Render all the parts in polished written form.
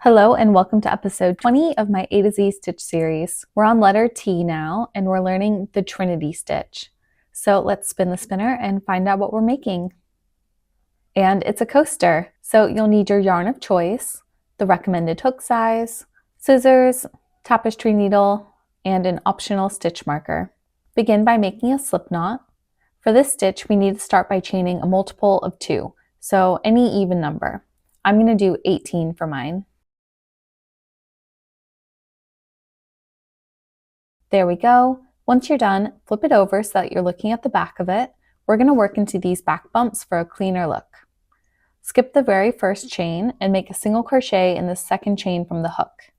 Hello and welcome to episode 20 of my A to Z stitch series. We're on letter T now and we're learning the Trinity stitch. So let's spin the spinner and find out what we're making. And it's a coaster. So you'll need your yarn of choice, the recommended hook size, scissors, tapestry needle, and an optional stitch marker. Begin by making a slip knot. For this stitch, we need to start by chaining a multiple of 2, so any even number. I'm going to do 18 for mine. There we go. Once you're done, flip it over so that you're looking at the back of it. We're going to work into these back bumps for a cleaner look. Skip the very first chain and make a single crochet in the second chain from the hook.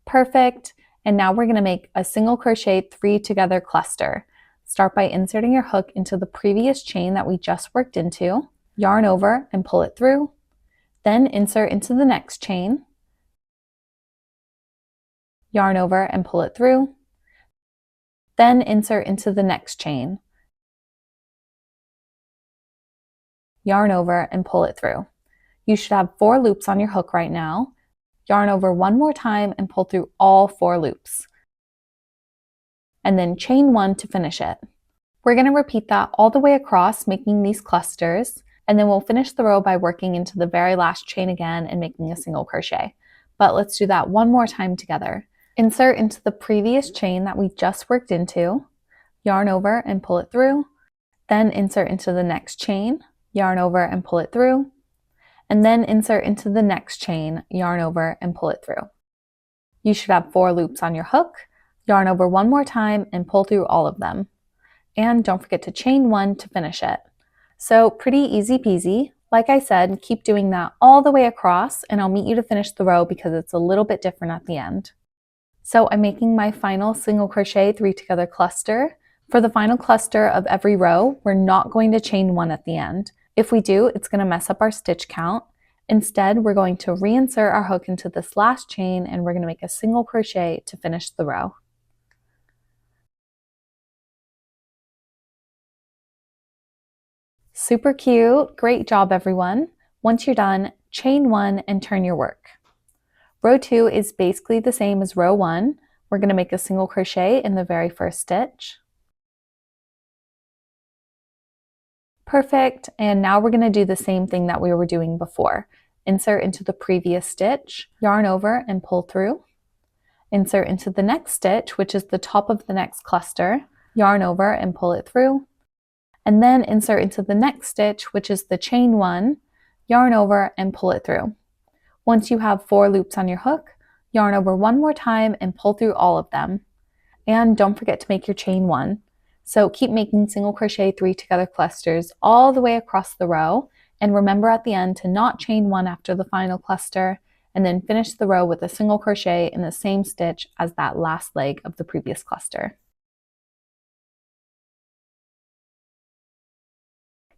Perfect. And now we're going to make a single crochet 3 together cluster. Start by inserting your hook into the previous chain that we just worked into, yarn over and pull it through. Then insert into the next chain, yarn over and pull it through. Then insert into the next chain, yarn over and pull it through. You should have 4 loops on your hook right now. Yarn over one more time and pull through all 4 loops. And then chain 1 to finish it. We're going to repeat that all the way across, making these clusters, and then we'll finish the row by working into the very last chain again and making a single crochet. But let's do that one more time together. Insert into the previous chain that we just worked into, yarn over and pull it through, then insert into the next chain, yarn over and pull it through, and then insert into the next chain, yarn over and pull it through. You should have 4 loops on your hook, yarn over one more time and pull through all of them. And don't forget to chain 1 to finish it. So pretty easy peasy. Like I said, keep doing that all the way across and I'll meet you to finish the row because it's a little bit different at the end. So I'm making my final single crochet 3 together cluster. For the final cluster of every row, we're not going to chain 1 at the end. If we do, it's going to mess up our stitch count. Instead, we're going to reinsert our hook into this last chain and we're going to make a single crochet to finish the row. Super cute. Great job, everyone. Once you're done, chain 1 and turn your work. Row 2 is basically the same as row 1. We're going to make a single crochet in the very first stitch. Perfect. And now we're going to do the same thing that we were doing before. Insert into the previous stitch, yarn over and pull through. Insert into the next stitch, which is the top of the next cluster, yarn over and pull it through. And then insert into the next stitch, which is the chain 1, yarn over and pull it through. Once you have 4 loops on your hook, yarn over one more time and pull through all of them. And don't forget to make your chain 1. So keep making single crochet 3 together clusters all the way across the row. And remember at the end to not chain 1 after the final cluster, and then finish the row with a single crochet in the same stitch as that last leg of the previous cluster.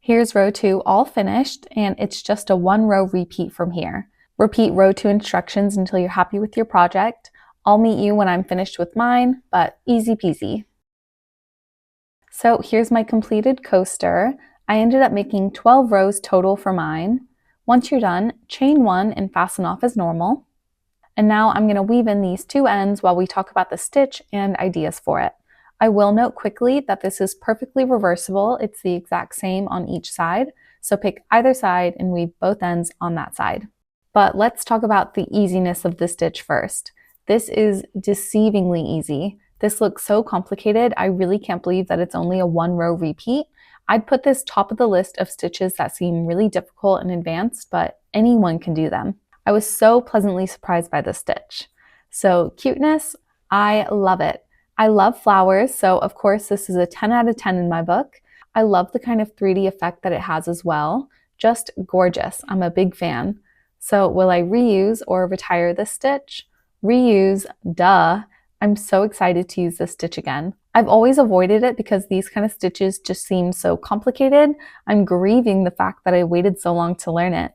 Here's row 2 all finished, and it's just a 1 row repeat from here. Repeat row 2 instructions until you're happy with your project. I'll meet you when I'm finished with mine, but easy peasy. So here's my completed coaster. I ended up making 12 rows total for mine. Once you're done, chain 1 and fasten off as normal. And now I'm going to weave in these 2 ends while we talk about the stitch and ideas for it. I will note quickly that this is perfectly reversible. It's the exact same on each side. So pick either side and weave both ends on that side. But let's talk about the easiness of the stitch first. This is deceivingly easy. This looks so complicated. I really can't believe that it's only a 1 row repeat. I'd put this top of the list of stitches that seem really difficult and advanced, but anyone can do them. I was so pleasantly surprised by this stitch. So cuteness, I love it. I love flowers, so of course this is a 10 out of 10 in my book. I love the kind of 3D effect that it has as well. Just gorgeous. I'm a big fan. So will I reuse or retire this stitch? Reuse, duh. I'm so excited to use this stitch again. I've always avoided it because these kind of stitches just seem so complicated. I'm grieving the fact that I waited so long to learn it.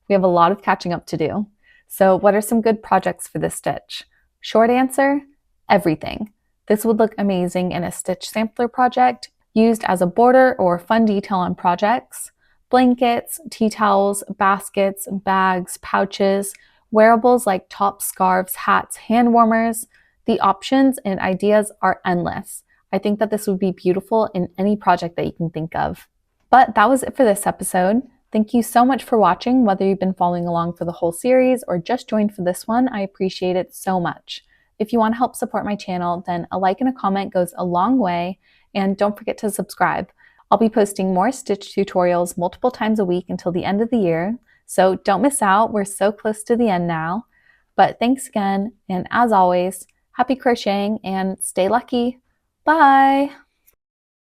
We have a lot of catching up to do. So what are some good projects for this stitch? Short answer, everything. This would look amazing in a stitch sampler project. used as a border or fun detail on projects, blankets, tea towels, baskets, bags, pouches, wearables like tops, scarves, hats, hand warmers. The options and ideas are endless. I think that this would be beautiful in any project that you can think of. But that was it for this episode. Thank you so much for watching, whether you've been following along for the whole series or just joined for this one. I appreciate it so much. If you want to help support my channel, then a like and a comment goes a long way, and don't forget to subscribe. I'll be posting more stitch tutorials multiple times a week until the end of the year, so don't miss out. We're so close to the end now. But thanks again, and as always, happy crocheting and stay lucky. Bye!